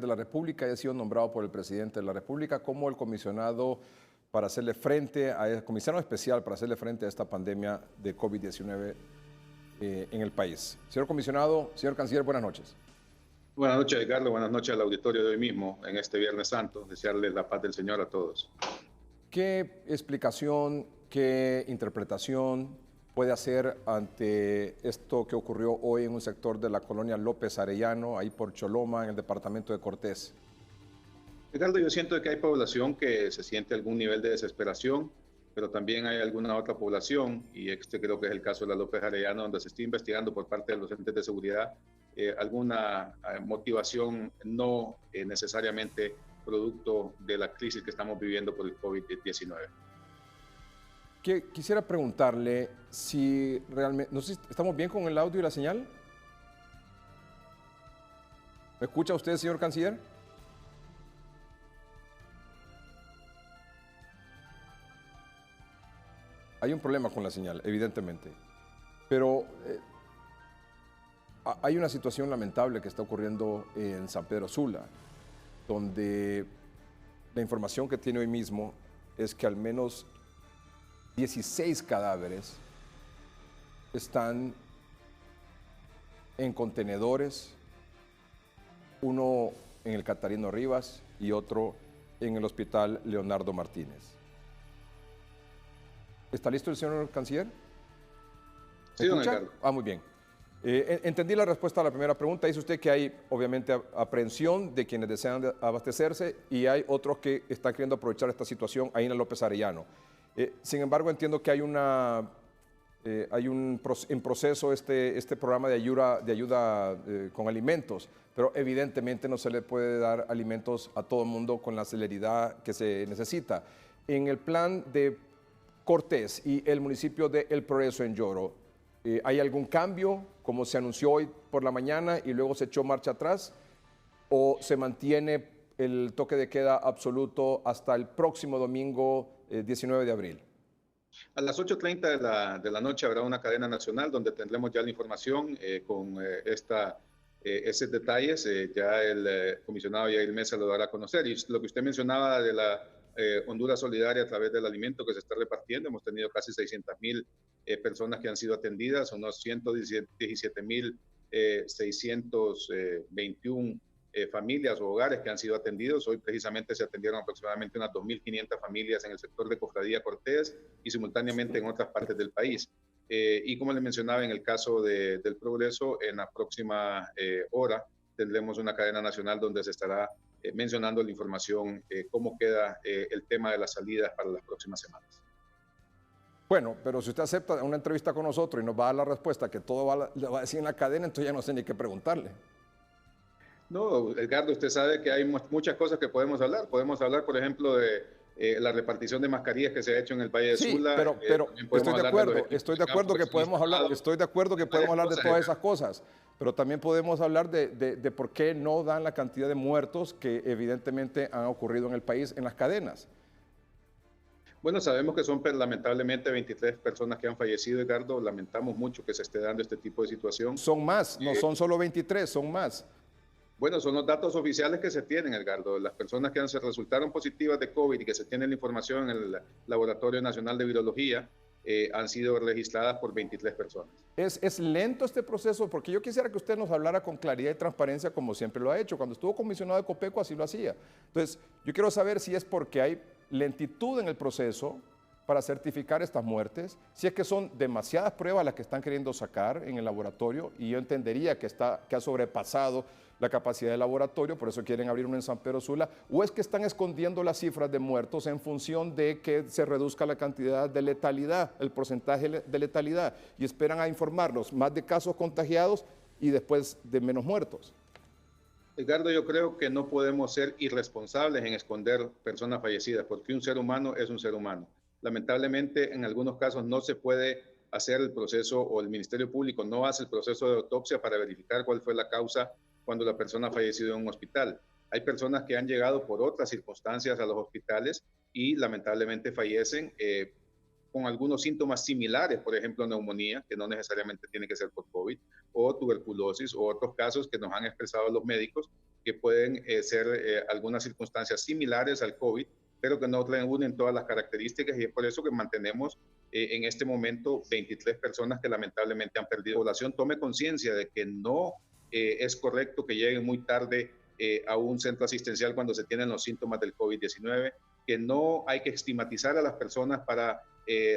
de la República haya sido nombrado por el presidente de la República como el comisionado para hacerle frente a el comisionado especial para hacerle frente a esta pandemia de COVID-19 en el país. Señor comisionado, señor canciller, buenas noches. Buenas noches, Edgardo. Buenas noches al auditorio de hoy mismo, en este Viernes Santo. Desearles la paz del Señor a todos. ¿Qué explicación, qué interpretación puede hacer ante esto que ocurrió hoy en un sector de la colonia López Arellano, ahí por Choloma, en el departamento de Cortés? Edgardo, yo siento que hay población que se siente algún nivel de desesperación, pero también hay alguna otra población, y este creo que es el caso de la López Arellano, donde se está investigando por parte de los entes de seguridad alguna motivación no necesariamente producto de la crisis que estamos viviendo por el COVID-19. Quisiera preguntarle si realmente, no sé si estamos bien con el audio y la señal. ¿Me escucha usted, señor canciller? Hay un problema con la señal, evidentemente, pero hay una situación lamentable que está ocurriendo en San Pedro Sula, donde la información que tiene hoy mismo es que al menos 16 cadáveres están en contenedores, uno en el Catarino Rivas y otro en el Hospital Leonardo Martínez. ¿Está listo el señor canciller? Sí, don Edgardo. Muy bien. Entendí la respuesta a la primera pregunta. Dice usted que hay, obviamente, aprehensión de quienes desean abastecerse y hay otros que están queriendo aprovechar esta situación ahí en la López Arellano. Sin embargo, entiendo que hay en proceso este programa de ayuda con alimentos, pero evidentemente no se le puede dar alimentos a todo el mundo con la celeridad que se necesita. En el plan de Cortés y el municipio de El Progreso en Yoro, ¿hay algún cambio, como se anunció hoy por la mañana y luego se echó marcha atrás? ¿O se mantiene el toque de queda absoluto hasta el próximo domingo 19 de abril? A las 8:30 de la noche habrá una cadena nacional donde tendremos ya la información con esos detalles. Ya el comisionado Yair Mesa lo dará a conocer. Y lo que usted mencionaba de la Honduras Solidaria a través del alimento que se está repartiendo, hemos tenido casi 600,000 personas que han sido atendidas, unos 117,621 familias o hogares que han sido atendidos. Hoy precisamente se atendieron aproximadamente unas 2.500 familias en el sector de Cofradía Cortés y simultáneamente en otras partes del país. Y como le mencionaba, en el caso del Progreso, en la próxima hora tendremos una cadena nacional donde se estará mencionando la información, cómo queda el tema de las salidas para las próximas semanas. Bueno, pero si usted acepta una entrevista con nosotros y nos va a dar la respuesta que todo le va a decir en la cadena, entonces ya no sé ni qué preguntarle. No, Edgardo, usted sabe que hay muchas cosas que podemos hablar. Podemos hablar, por ejemplo, de la repartición de mascarillas que se ha hecho en el Valle de Sula. Pero estoy de acuerdo que podemos hablar, de todas esas cosas, pero también podemos hablar de por qué no dan la cantidad de muertos que evidentemente han ocurrido en el país en las cadenas. Bueno, sabemos que son lamentablemente 23 personas que han fallecido, Edgardo. Lamentamos mucho que se esté dando este tipo de situación. Son más, no son solo 23, son más. Bueno, son los datos oficiales que se tienen, Edgardo. Las personas que resultaron positivas de COVID y que se tiene la información en el Laboratorio Nacional de Virología han sido registradas por 23 personas. ¿Es lento este proceso? Porque yo quisiera que usted nos hablara con claridad y transparencia como siempre lo ha hecho. Cuando estuvo comisionado de Copeco así lo hacía. Entonces, yo quiero saber si es porque hay lentitud en el proceso para certificar estas muertes, si es que son demasiadas pruebas las que están queriendo sacar en el laboratorio, y yo entendería que ha sobrepasado la capacidad del laboratorio, por eso quieren abrir uno en San Pedro Sula, o es que están escondiendo las cifras de muertos en función de que se reduzca la cantidad de letalidad, el porcentaje de letalidad, y esperan a informarnos más de casos contagiados y después de menos muertos. Edgardo, yo creo que no podemos ser irresponsables en esconder personas fallecidas, porque un ser humano es un ser humano. Lamentablemente, en algunos casos no se puede hacer el proceso, o el Ministerio Público no hace el proceso de autopsia para verificar cuál fue la causa cuando la persona ha fallecido en un hospital. Hay personas que han llegado por otras circunstancias a los hospitales y lamentablemente fallecen con algunos síntomas similares, por ejemplo, neumonía, que no necesariamente tiene que ser por COVID, o tuberculosis, o otros casos que nos han expresado los médicos que pueden ser algunas circunstancias similares al COVID, pero que no reúnen todas las características, y es por eso que mantenemos en este momento 23 personas que lamentablemente han perdido. La población tome conciencia de que no es correcto que lleguen muy tarde a un centro asistencial cuando se tienen los síntomas del COVID-19, que no hay que estigmatizar a las personas para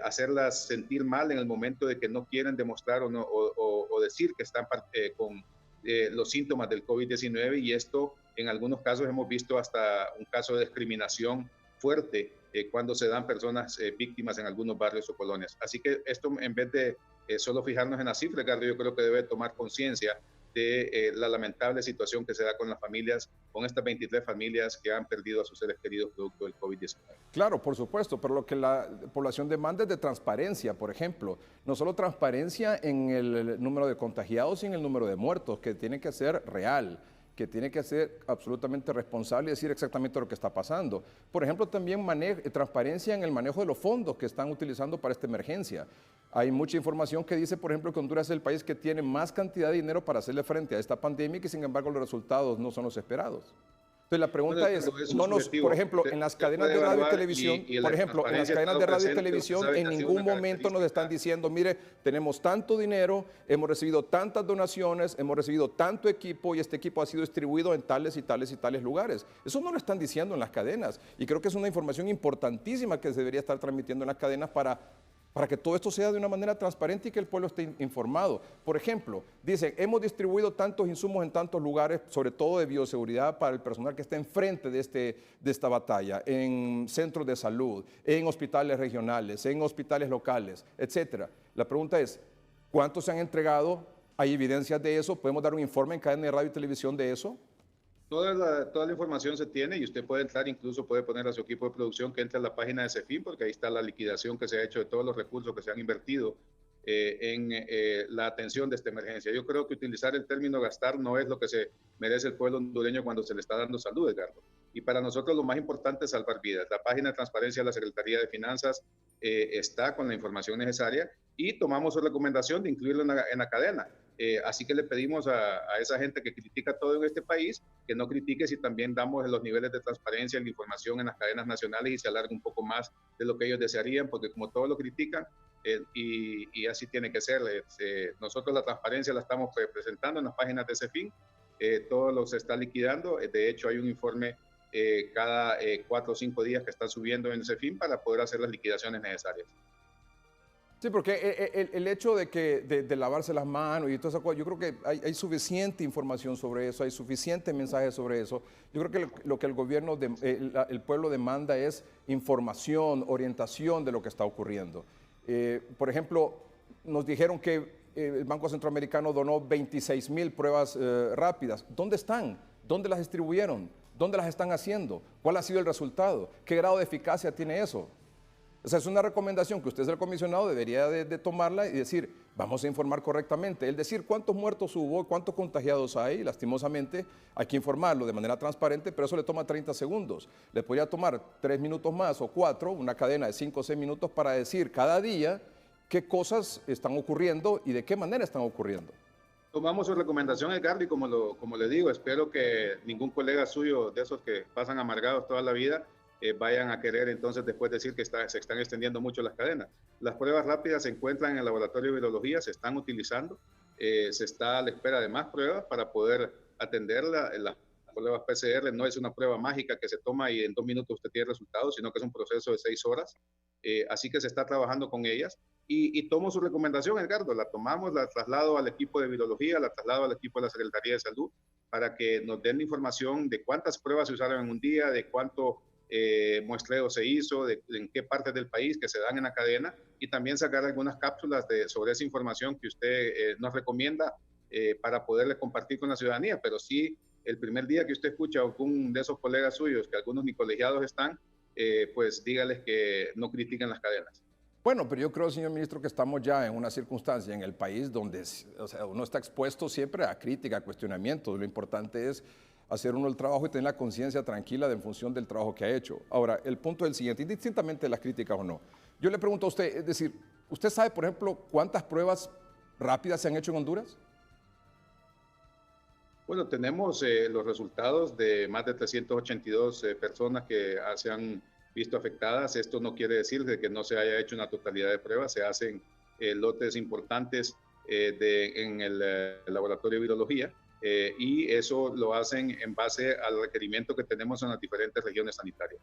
hacerlas sentir mal en el momento de que no quieren demostrar o decir que están con los síntomas del COVID-19, y esto en algunos casos hemos visto hasta un caso de discriminación fuerte cuando se dan personas víctimas en algunos barrios o colonias. Así que esto, en vez de solo fijarnos en la cifra, Ricardo, yo creo que debe tomar conciencia de la lamentable situación que se da con las familias, con estas 23 familias que han perdido a sus seres queridos producto del COVID-19. Claro, por supuesto, pero lo que la población demanda es de transparencia, por ejemplo. No solo transparencia en el número de contagiados y en el número de muertos, que tiene que ser real, que tiene que ser absolutamente responsable y decir exactamente lo que está pasando. Por ejemplo, también transparencia en el manejo de los fondos que están utilizando para esta emergencia. Hay mucha información que dice, por ejemplo, que Honduras es el país que tiene más cantidad de dinero para hacerle frente a esta pandemia y que, sin embargo, los resultados no son los esperados. Entonces, la pregunta por ejemplo, en las cadenas de radio y televisión, en ningún momento nos están diciendo, mire, tenemos tanto dinero, hemos recibido tantas donaciones, hemos recibido tanto equipo y este equipo ha sido distribuido en tales y tales y tales lugares. Eso no lo están diciendo en las cadenas, y creo que es una información importantísima que se debería estar transmitiendo en las cadenas para que todo esto sea de una manera transparente y que el pueblo esté informado. Por ejemplo, dicen, hemos distribuido tantos insumos en tantos lugares, sobre todo de bioseguridad para el personal que está enfrente de esta batalla, en centros de salud, en hospitales regionales, en hospitales locales, etcétera. La pregunta es, ¿cuántos se han entregado? ¿Hay evidencias de eso? ¿Podemos dar un informe en cadena de radio y televisión de eso? Toda la información se tiene, y usted puede entrar, incluso puede poner a su equipo de producción que entre a la página de CEFIN, porque ahí está la liquidación que se ha hecho de todos los recursos que se han invertido en la atención de esta emergencia. Yo creo que utilizar el término gastar no es lo que se merece el pueblo hondureño cuando se le está dando salud, Edgardo. Y para nosotros lo más importante es salvar vidas. La página de transparencia de la Secretaría de Finanzas está con la información necesaria, y tomamos su recomendación de incluirlo en la cadena. Así que le pedimos a esa gente que critica todo en este país que no critique si también damos los niveles de transparencia y la información en las cadenas nacionales y se alarga un poco más de lo que ellos desearían, porque como todos lo critican, y así tiene que ser. Nosotros la transparencia la estamos presentando en las páginas de CEFIN, todo lo se está liquidando. De hecho, hay un informe cada 4 o 5 días que está subiendo en CEFIN para poder hacer las liquidaciones necesarias. Sí, porque el hecho de lavarse las manos y toda esa cosa, yo creo que hay suficiente información sobre eso, hay suficiente mensaje sobre eso. Yo creo que lo que el gobierno, el pueblo demanda es información, orientación de lo que está ocurriendo. Por ejemplo, nos dijeron que el Banco Centroamericano donó 26,000 pruebas rápidas. ¿Dónde están? ¿Dónde las distribuyeron? ¿Dónde las están haciendo? ¿Cuál ha sido el resultado? ¿Qué grado de eficacia tiene eso? O sea, es una recomendación que usted es el comisionado, debería de tomarla y decir, vamos a informar correctamente. El decir cuántos muertos hubo, cuántos contagiados hay, lastimosamente, hay que informarlo de manera transparente, pero eso le toma 30 segundos. Le podría tomar 3 minutos más o 4, una cadena de 5 o 6 minutos para decir cada día qué cosas están ocurriendo y de qué manera están ocurriendo. Tomamos su recomendación, Edgardo, y como le digo, espero que ningún colega suyo de esos que pasan amargados toda la vida vayan a querer entonces después decir que se están extendiendo mucho las cadenas. Las pruebas rápidas se encuentran en el laboratorio de virología, se están utilizando, se está a la espera de más pruebas para poder atenderla. Las pruebas PCR no es una prueba mágica que se toma y en 2 minutos usted tiene resultados, sino que es un proceso de 6 horas. Así que se está trabajando con ellas, y tomo su recomendación, Edgardo, la tomamos, la traslado al equipo de virología, la traslado al equipo de la Secretaría de Salud para que nos den la información de cuántas pruebas se usaron en un día, de cuánto muestreo se hizo, en qué partes del país que se dan en la cadena, y también sacar algunas cápsulas sobre esa información que usted nos recomienda para poderle compartir con la ciudadanía. Pero sí, el primer día que usted escucha a algún de esos colegas suyos, que algunos ni colegiados están, pues dígales que no critiquen las cadenas. Bueno, pero yo creo, señor ministro, que estamos ya en una circunstancia en el país donde, o sea, uno está expuesto siempre a crítica, a cuestionamientos. Lo importante es hacer uno el trabajo y tener la conciencia tranquila en función del trabajo que ha hecho. Ahora, el punto es el siguiente, indistintamente de las críticas o no. Yo le pregunto a usted, es decir, ¿usted sabe, por ejemplo, cuántas pruebas rápidas se han hecho en Honduras? Bueno, tenemos los resultados de más de 382 personas que se han visto afectadas. Esto no quiere decir de que no se haya hecho una totalidad de pruebas. Se hacen lotes importantes en el laboratorio de virología y eso lo hacen en base al requerimiento que tenemos en las diferentes regiones sanitarias.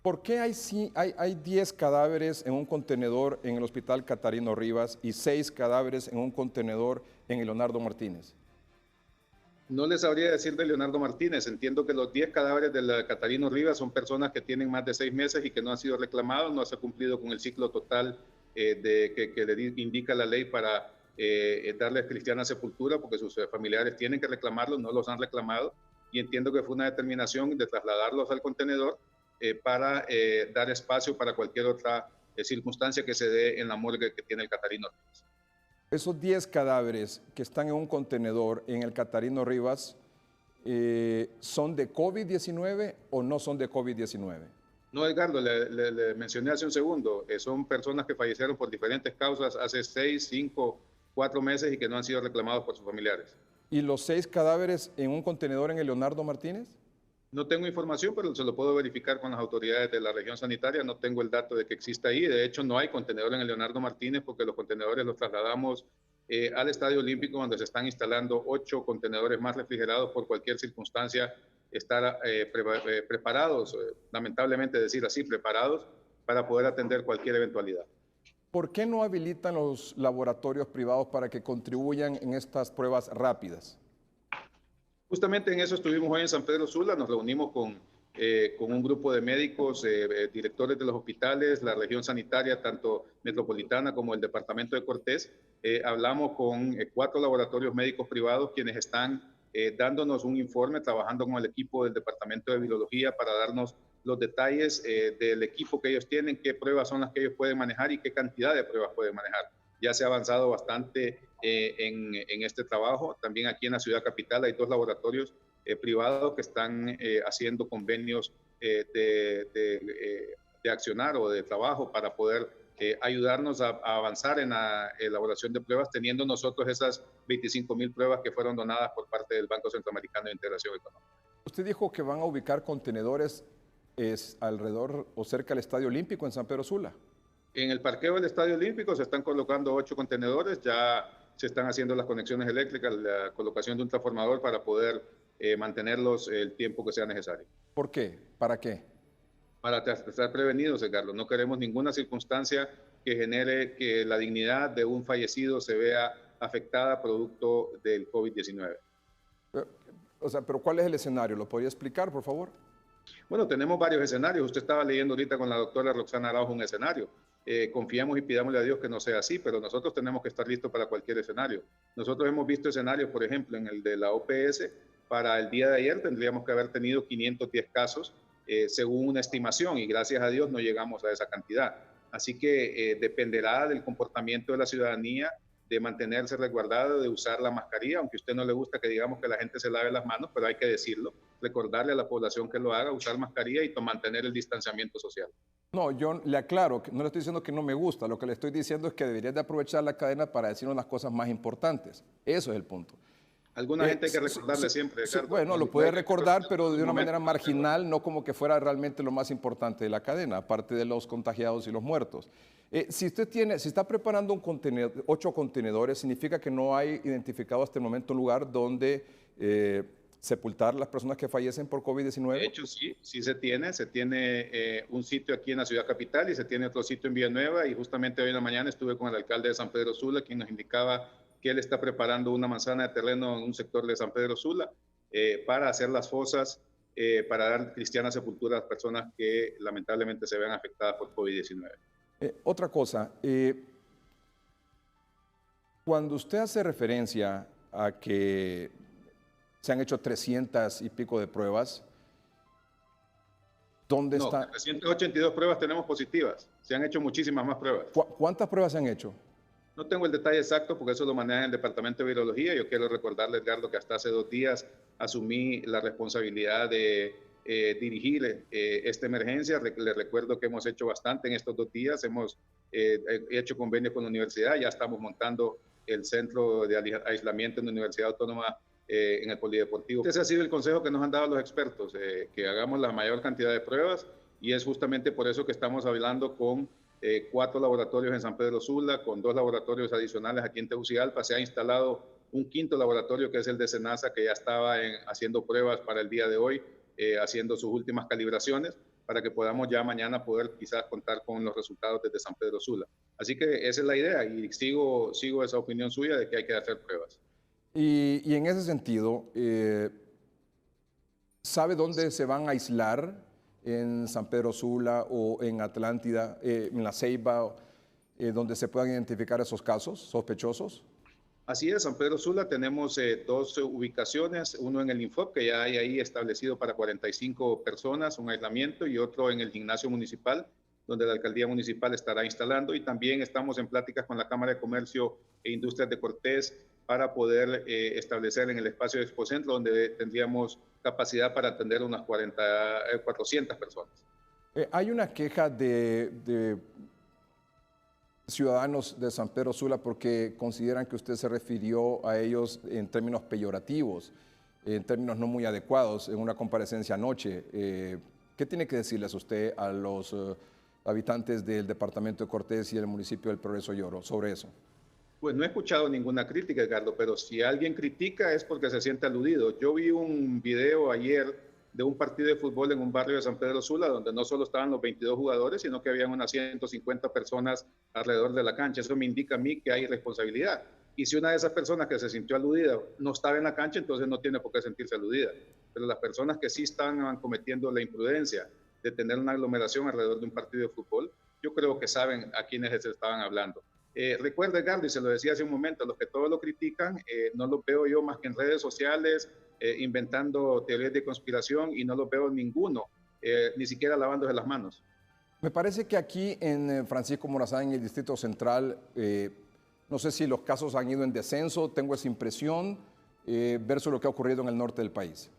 ¿Por qué hay 10 cadáveres en un contenedor en el Hospital Catarino Rivas y 6 cadáveres en un contenedor en el Leonardo Martínez? No les sabría decir de Leonardo Martínez. Entiendo que los 10 cadáveres del Catarino Rivas son personas que tienen más de 6 meses y que no han sido reclamados, no se ha cumplido con el ciclo total que le indica la ley para darles cristiana sepultura, porque sus familiares tienen que reclamarlos, no los han reclamado, y entiendo que fue una determinación de trasladarlos al contenedor para dar espacio para cualquier otra circunstancia que se dé en la morgue que tiene el Catarino Rivas. Esos 10 cadáveres que están en un contenedor en el Catarino Rivas, ¿son de COVID-19 o no son de COVID-19? No, Edgardo, le mencioné hace un segundo, son personas que fallecieron por diferentes causas hace 6, 5, 4 meses y que no han sido reclamados por sus familiares. ¿Y los 6 cadáveres en un contenedor en el Leonardo Martínez? No tengo información, pero se lo puedo verificar con las autoridades de la región sanitaria. No tengo el dato de que exista ahí. De hecho, no hay contenedor en el Leonardo Martínez porque los contenedores los trasladamos al Estadio Olímpico, donde se están instalando 8 contenedores más refrigerados por cualquier circunstancia, estar preparados, lamentablemente decir así, preparados para poder atender cualquier eventualidad. ¿Por qué no habilitan los laboratorios privados para que contribuyan en estas pruebas rápidas? Justamente en eso estuvimos hoy en San Pedro Sula, nos reunimos con un grupo de médicos, directores de los hospitales, la región sanitaria, tanto metropolitana como el departamento de Cortés. Hablamos con 4 laboratorios médicos privados quienes están dándonos un informe, trabajando con el equipo del departamento de virología para darnos los detalles del equipo que ellos tienen, qué pruebas son las que ellos pueden manejar y qué cantidad de pruebas pueden manejar. Ya se ha avanzado bastante en este trabajo. También aquí en la ciudad capital hay 2 laboratorios privados que están haciendo convenios de accionar o de trabajo para poder ayudarnos a avanzar en la elaboración de pruebas, teniendo nosotros esas 25,000 pruebas que fueron donadas por parte del Banco Centroamericano de Integración Económica. Usted dijo que van a ubicar contenedores alrededor o cerca del Estadio Olímpico en San Pedro Sula. En el parqueo del Estadio Olímpico se están colocando 8 contenedores, ya se están haciendo las conexiones eléctricas, la colocación de un transformador para poder mantenerlos el tiempo que sea necesario. ¿Por qué? ¿Para qué? Para estar prevenidos, Carlos. No queremos ninguna circunstancia que genere que la dignidad de un fallecido se vea afectada producto del COVID-19. O sea, pero ¿cuál es el escenario? ¿Lo podría explicar, por favor? Bueno, tenemos varios escenarios. Usted estaba leyendo ahorita con la doctora Roxana Araujo un escenario. Confiamos y pidámosle a Dios que no sea así, pero nosotros tenemos que estar listos para cualquier escenario. Nosotros hemos visto escenarios, por ejemplo, en el de la OPS, para el día de ayer tendríamos que haber tenido 510 casos, según una estimación, y gracias a Dios no llegamos a esa cantidad. Así que dependerá del comportamiento de la ciudadanía, de mantenerse resguardado, de usar la mascarilla, aunque a usted no le gusta que digamos que la gente se lave las manos, pero hay que decirlo, recordarle a la población que lo haga, usar mascarilla y mantener el distanciamiento social. No, yo le aclaro, no le estoy diciendo que no me gusta, lo que le estoy diciendo es que deberías de aprovechar la cadena para decirnos las cosas más importantes. Eso es el punto. Alguna gente hay que recordarle siempre, Ricardo. Bueno, lo puede recordar, pero de una manera marginal, no como que fuera realmente lo más importante de la cadena, aparte de los contagiados y los muertos. Si está preparando un contenedor, 8 contenedores, significa que no hay identificado hasta el momento un lugar donde sepultar las personas que fallecen por COVID-19. De hecho, sí se tiene un sitio aquí en la ciudad capital y se tiene otro sitio en Villanueva, y justamente hoy en la mañana estuve con el alcalde de San Pedro Sula, quien nos indicaba que él está preparando una manzana de terreno en un sector de San Pedro Sula para hacer las fosas, para dar cristiana sepultura a las personas que lamentablemente se vean afectadas por COVID-19. Otra cosa, cuando usted hace referencia a que se han hecho 300 y pico de pruebas, ¿dónde está? 382 pruebas tenemos positivas, se han hecho muchísimas más pruebas. ¿Cuántas pruebas se han hecho? No tengo el detalle exacto porque eso lo maneja el Departamento de Virología. Yo quiero recordarle, Edgardo, que hasta hace 2 días asumí la responsabilidad de dirigir esta emergencia. Le recuerdo que hemos hecho bastante en estos 2 días. Hemos hecho convenios con la universidad. Ya estamos montando el centro de aislamiento en la Universidad Autónoma en el polideportivo. Ese ha sido el consejo que nos han dado los expertos, que hagamos la mayor cantidad de pruebas, y es justamente por eso que estamos hablando con 4 laboratorios en San Pedro Sula, con 2 laboratorios adicionales aquí en Tegucigalpa. Se ha instalado un 5.º laboratorio, que es el de Senasa, que ya estaba haciendo pruebas para el día de hoy, haciendo sus últimas calibraciones, para que podamos ya mañana poder quizás contar con los resultados desde San Pedro Sula. Así que esa es la idea, y sigo esa opinión suya de que hay que hacer pruebas. Y en ese sentido, ¿sabe dónde se van a aislar? ¿En San Pedro Sula o en Atlántida, en La Ceiba, donde se puedan identificar esos casos sospechosos? Así es, San Pedro Sula tenemos 2 ubicaciones, uno en el Infop, que ya hay ahí establecido para 45 personas, un aislamiento, y otro en el gimnasio municipal, donde la alcaldía municipal estará instalando, y también estamos en pláticas con la Cámara de Comercio e Industrias de Cortés para poder establecer en el espacio de Expocentro, donde tendríamos capacidad para atender unas 400 personas. Hay una queja de ciudadanos de San Pedro Sula porque consideran que usted se refirió a ellos en términos peyorativos, en términos no muy adecuados en una comparecencia anoche. ¿Qué tiene que decirles usted a los habitantes del departamento de Cortés y del municipio del Progreso Lloro sobre eso? Pues no he escuchado ninguna crítica, Edgardo, pero si alguien critica es porque se siente aludido. Yo vi un video ayer de un partido de fútbol en un barrio de San Pedro Sula, donde no solo estaban los 22 jugadores, sino que habían unas 150 personas alrededor de la cancha. Eso me indica a mí que hay responsabilidad. Y si una de esas personas que se sintió aludida no estaba en la cancha, entonces no tiene por qué sentirse aludida. Pero las personas que sí están cometiendo la imprudencia de tener una aglomeración alrededor de un partido de fútbol, yo creo que saben a quiénes se estaban hablando. Recuerde, Edgardo, y se lo decía hace un momento, los que todos lo critican, no los veo yo más que en redes sociales, inventando teorías de conspiración, y no los veo ninguno, ni siquiera lavándose las manos. Me parece que aquí en Francisco Morazán, en el Distrito Central, no sé si los casos han ido en descenso, tengo esa impresión, versus lo que ha ocurrido en el norte del país.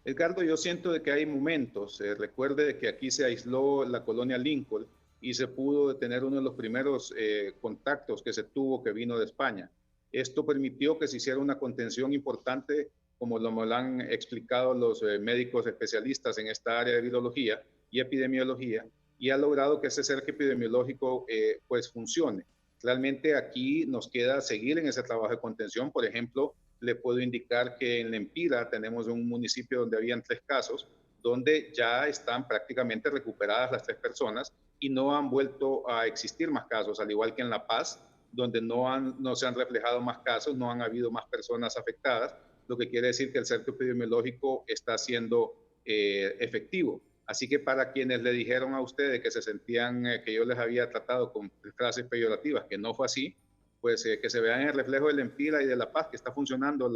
Edgardo, yo siento de que hay momentos. Recuerde de que aquí se aisló la colonia Lincoln y se pudo tener uno de los primeros contactos que se tuvo, que vino de España. Esto permitió que se hiciera una contención importante, como lo han explicado los médicos especialistas en esta área de virología y epidemiología, y ha logrado que ese cerco epidemiológico pues funcione. Realmente aquí nos queda seguir en ese trabajo de contención. Por ejemplo, le puedo indicar que en Lempira tenemos un municipio donde habían 3 casos, donde ya están prácticamente recuperadas las 3 personas y no han vuelto a existir más casos, al igual que en La Paz, donde no se han reflejado más casos, no han habido más personas afectadas, lo que quiere decir que el cerco epidemiológico está siendo efectivo. Así que para quienes le dijeron a ustedes que se sentían que yo les había tratado con frases peyorativas, que no fue así, pues que se vean el reflejo de Lempira y de La Paz, que está funcionando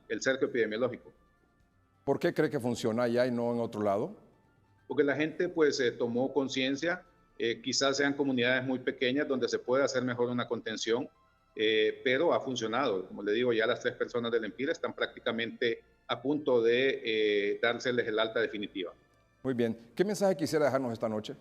el cerco epidemiológico. ¿Por qué cree que funciona allá y no en otro lado? Porque la gente pues tomó conciencia, quizás sean comunidades muy pequeñas donde se puede hacer mejor una contención, pero ha funcionado. Como le digo, ya las 3 personas de Lempira están prácticamente a punto de dárseles el alta definitiva. Muy bien. ¿Qué mensaje quisiera dejarnos esta noche?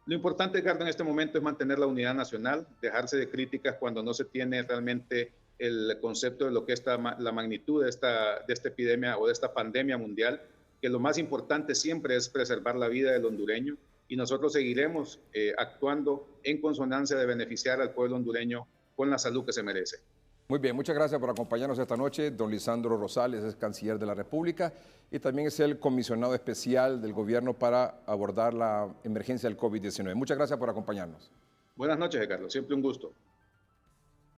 Lo importante, Edgardo, en este momento es mantener la unidad nacional, dejarse de críticas cuando no se tiene realmente el concepto de lo que es la magnitud de esta epidemia o de esta pandemia mundial, que lo más importante siempre es preservar la vida del hondureño, y nosotros seguiremos actuando en consonancia de beneficiar al pueblo hondureño con la salud que se merece. Muy bien, muchas gracias por acompañarnos esta noche. Don Lisandro Rosales es canciller de la República y también es el comisionado especial del gobierno para abordar la emergencia del COVID-19. Muchas gracias por acompañarnos. Buenas noches, Ricardo. Siempre un gusto.